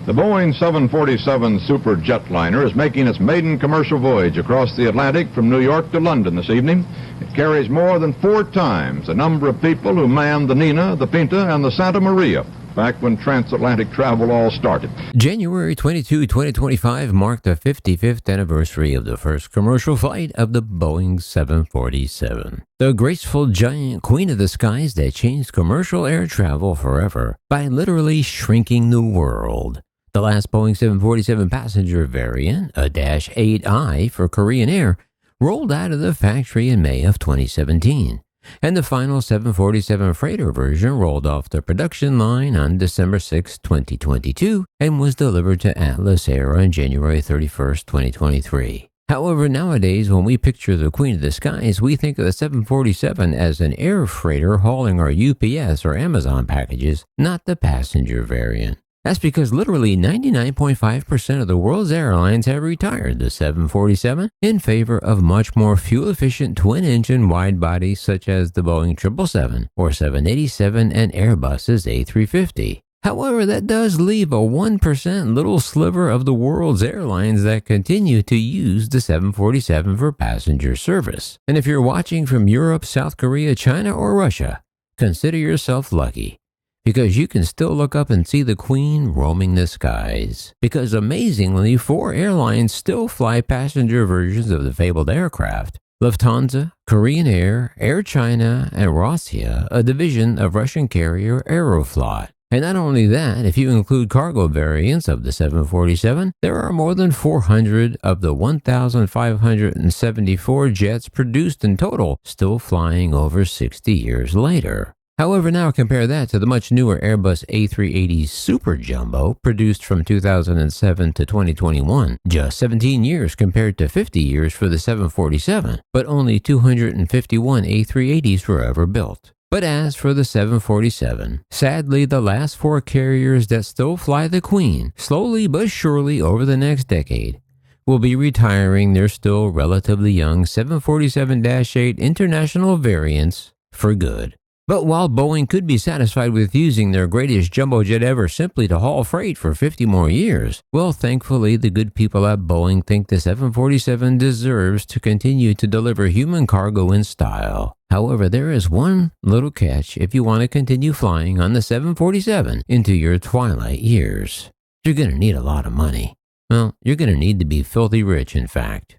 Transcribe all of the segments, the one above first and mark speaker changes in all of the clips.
Speaker 1: The Boeing 747 super jetliner is making its maiden commercial voyage across the Atlantic from New York to London this evening. It carries more than 4 times the number of people who manned the Nina, the Pinta, and the Santa Maria back when transatlantic travel all started.
Speaker 2: January 22, 2025 marked the 55th anniversary of the first commercial flight of the Boeing 747. The graceful giant queen of the skies that changed commercial air travel forever by literally shrinking the world. The last Boeing 747 passenger variant, a Dash 8I for Korean Air, rolled out of the factory in May of 2017, and the final 747 freighter version rolled off the production line on December 6, 2022, and was delivered to Atlas Air on January 31, 2023. However, nowadays, when we picture the Queen of the Skies, we think of the 747 as an air freighter hauling our UPS or Amazon packages, not the passenger variant. That's because literally 99.5% of the world's airlines have retired the 747 in favor of much more fuel-efficient twin-engine wide-bodies such as the Boeing 777 or 787 and Airbus's A350. However, that does leave a 1% little sliver of the world's airlines that continue to use the 747 for passenger service. And if you're watching from Europe, South Korea, China, or Russia, consider yourself lucky, because you can still look up and see the Queen roaming the skies. Because amazingly, 4 airlines still fly passenger versions of the fabled aircraft: Lufthansa, Korean Air, Air China, and Rossiya, a division of Russian carrier Aeroflot. And not only that, if you include cargo variants of the 747, there are more than 400 of the 1,574 jets produced in total still flying over 60 years later. However, now compare that to the much newer Airbus A380 Super Jumbo produced from 2007 to 2021, just 17 years compared to 50 years for the 747, but only 251 A380s were ever built. But as for the 747, sadly the last 4 carriers that still fly the Queen, slowly but surely over the next decade, will be retiring their still relatively young 747-8 international variants for good. But while Boeing could be satisfied with using their greatest jumbo jet ever simply to haul freight for 50 more years, well, thankfully, the good people at Boeing think the 747 deserves to continue to deliver human cargo in style. However, there is one little catch if you want to continue flying on the 747 into your twilight years. You're going to need a lot of money. Well, you're going to need to be filthy rich, in fact.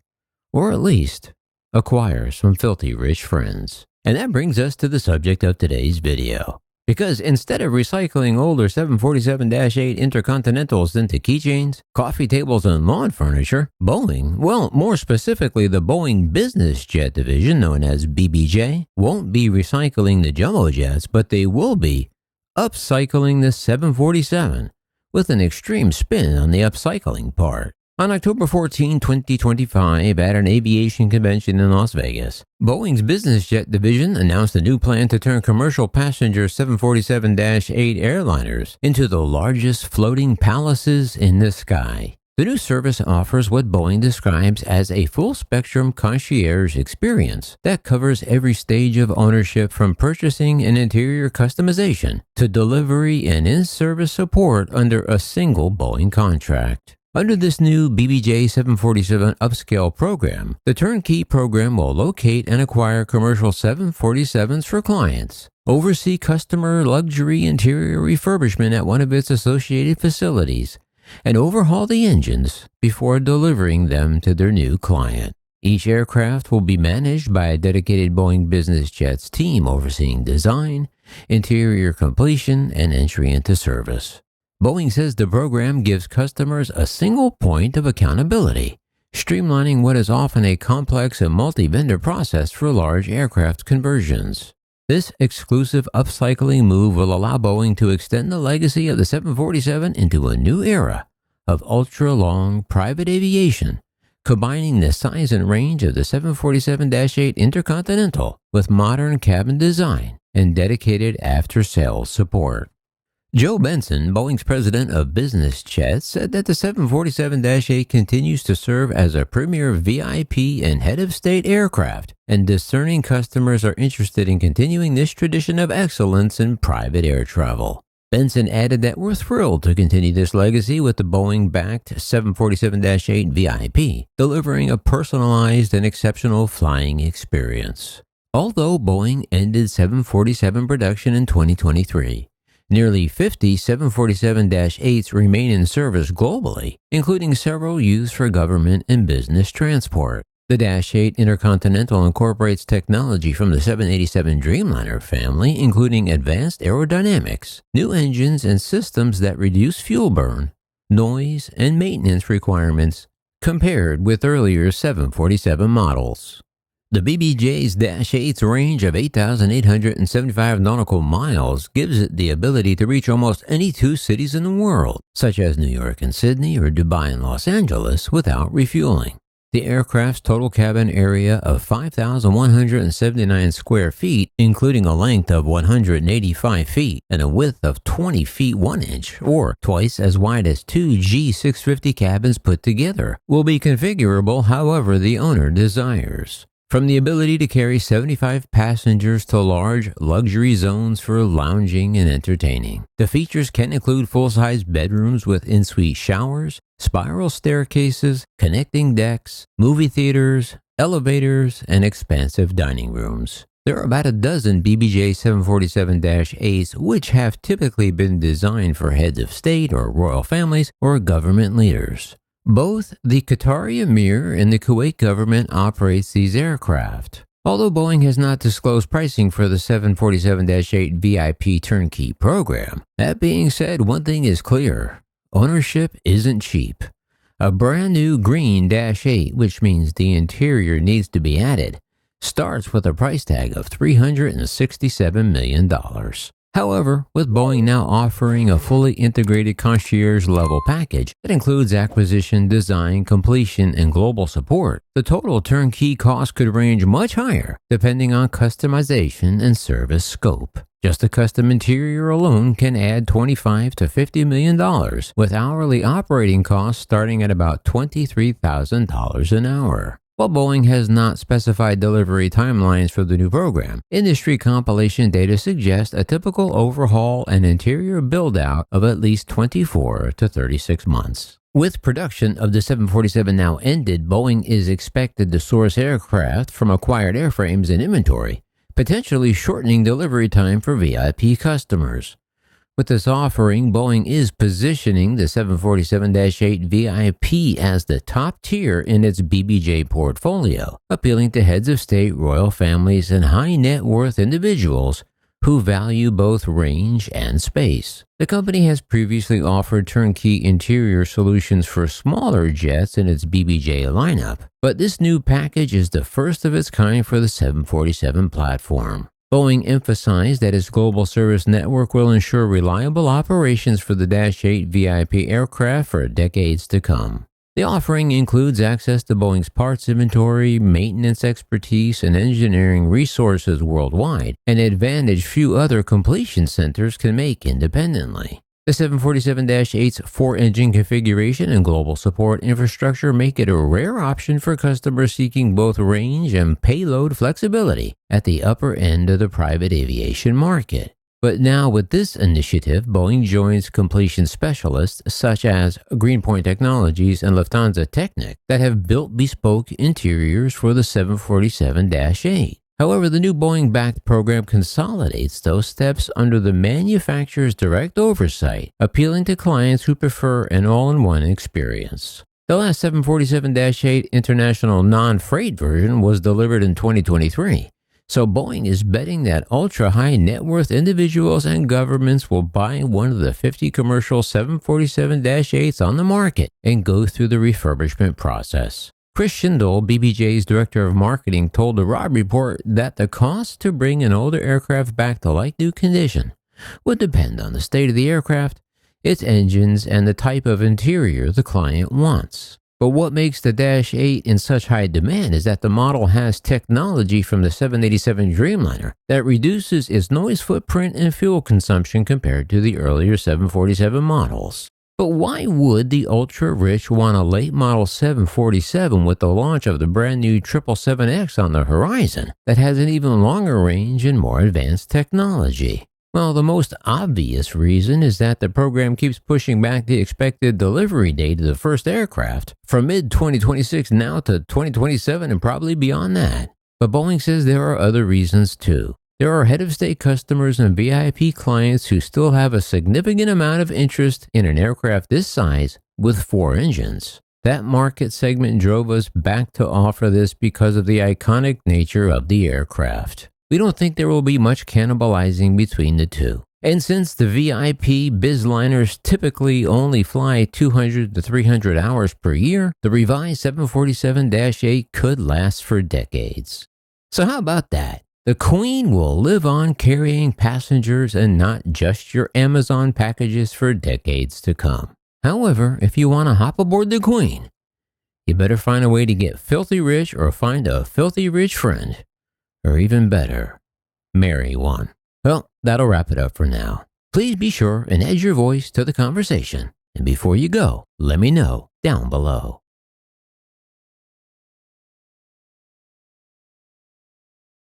Speaker 2: Or at least acquire some filthy rich friends. And that brings us to the subject of today's video. Because instead of recycling older 747-8 Intercontinentals into keychains, coffee tables, and lawn furniture, Boeing, well, more specifically the Boeing Business Jet Division, known as BBJ, won't be recycling the jumbo jets, but they will be upcycling the 747, with an extreme spin on the upcycling part. On October 14, 2025, at an aviation convention in Las Vegas, Boeing's business jet division announced a new plan to turn commercial passenger 747-8 airliners into the largest floating palaces in the sky. The new service offers what Boeing describes as a full-spectrum concierge experience that covers every stage of ownership, from purchasing and interior customization to delivery and in-service support under a single Boeing contract. Under this new BBJ 747 upscale program, the turnkey program will locate and acquire commercial 747s for clients, oversee customer luxury interior refurbishment at one of its associated facilities, and overhaul the engines before delivering them to their new client. Each aircraft will be managed by a dedicated Boeing Business Jets team overseeing design, interior completion, and entry into service. Boeing says the program gives customers a single point of accountability, streamlining what is often a complex and multi-vendor process for large aircraft conversions. This exclusive upcycling move will allow Boeing to extend the legacy of the 747 into a new era of ultra-long private aviation, combining the size and range of the 747-8 Intercontinental with modern cabin design and dedicated after-sales support. Joe Benson, Boeing's president of business jets, said that the 747-8 continues to serve as a premier VIP and head-of-state aircraft, and discerning customers are interested in continuing this tradition of excellence in private air travel. Benson added that we're thrilled to continue this legacy with the Boeing-backed 747-8 VIP, delivering a personalized and exceptional flying experience. Although Boeing ended 747 production in 2023, nearly 50 747-8s remain in service globally, including several used for government and business transport. The Dash 8 Intercontinental incorporates technology from the 787 Dreamliner family, including advanced aerodynamics, new engines, and systems that reduce fuel burn, noise, and maintenance requirements compared with earlier 747 models. The BBJ's Dash 8's range of 8,875 nautical miles gives it the ability to reach almost any two cities in the world, such as New York and Sydney or Dubai and Los Angeles, without refueling. The aircraft's total cabin area of 5,179 square feet, including a length of 185 feet and a width of 20 feet 1 inch, or twice as wide as two G650 cabins put together, will be configurable however the owner desires. From the ability to carry 75 passengers to large luxury zones for lounging and entertaining, the features can include full-size bedrooms with in-suite showers, spiral staircases, connecting decks, movie theaters, elevators, and expansive dining rooms. There are about a dozen BBJ 747-8s which have typically been designed for heads of state or royal families or government leaders. Both the Qatari Emir and the Kuwait government operates these aircraft. Although Boeing has not disclosed pricing for the 747-8 VIP turnkey program, that being said, one thing is clear: ownership isn't cheap. A brand new green Dash 8, which means the interior needs to be added, starts with a price tag of $367 million. However, with Boeing now offering a fully integrated concierge-level package that includes acquisition, design, completion, and global support, the total turnkey cost could range much higher depending on customization and service scope. Just the custom interior alone can add $25 to $50 million, with hourly operating costs starting at about $23,000 an hour. While Boeing has not specified delivery timelines for the new program, industry compilation data suggests a typical overhaul and interior build-out of at least 24 to 36 months. With production of the 747 now ended, Boeing is expected to source aircraft from acquired airframes and inventory, potentially shortening delivery time for VIP customers. With this offering, Boeing is positioning the 747-8 VIP as the top tier in its BBJ portfolio, appealing to heads of state, royal families, and high net worth individuals who value both range and space. The company has previously offered turnkey interior solutions for smaller jets in its BBJ lineup, but this new package is the first of its kind for the 747 platform. Boeing emphasized that its global service network will ensure reliable operations for the Dash 8 VIP aircraft for decades to come. The offering includes access to Boeing's parts inventory, maintenance expertise, and engineering resources worldwide, an advantage few other completion centers can make independently. The 747-8's 4-engine configuration and global support infrastructure make it a rare option for customers seeking both range and payload flexibility at the upper end of the private aviation market. But now with this initiative, Boeing joins completion specialists such as Greenpoint Technologies and Lufthansa Technik that have built bespoke interiors for the 747-8. However, the new Boeing-backed program consolidates those steps under the manufacturer's direct oversight, appealing to clients who prefer an all-in-one experience. The last 747-8 international non-freight version was delivered in 2023, so Boeing is betting that ultra-high net worth individuals and governments will buy one of the 50 commercial 747-8s on the market and go through the refurbishment process. Chris Schindel, BBJ's director of marketing, told the Robb Report that the cost to bring an older aircraft back to like-new condition would depend on the state of the aircraft, its engines, and the type of interior the client wants. But what makes the Dash 8 in such high demand is that the model has technology from the 787 Dreamliner that reduces its noise footprint and fuel consumption compared to the earlier 747 models. But why would the ultra-rich want a late-model 747 with the launch of the brand-new 777X on the horizon that has an even longer range and more advanced technology? Well, the most obvious reason is that the program keeps pushing back the expected delivery date of the first aircraft from mid-2026 now to 2027 and probably beyond that. But Boeing says there are other reasons too. There are head-of-state customers and VIP clients who still have a significant amount of interest in an aircraft this size with 4 engines. That market segment drove us back to offer this because of the iconic nature of the aircraft. We don't think there will be much cannibalizing between the two. And since the VIP bizliners typically only fly 200 to 300 hours per year, the revised 747-8 could last for decades. So how about that? The Queen will live on carrying passengers and not just your Amazon packages for decades to come. However, if you want to hop aboard the Queen, you better find a way to get filthy rich or find a filthy rich friend. Or even better, marry one. Well, that'll wrap it up for now. Please be sure and add your voice to the conversation. And before you go, let me know down below.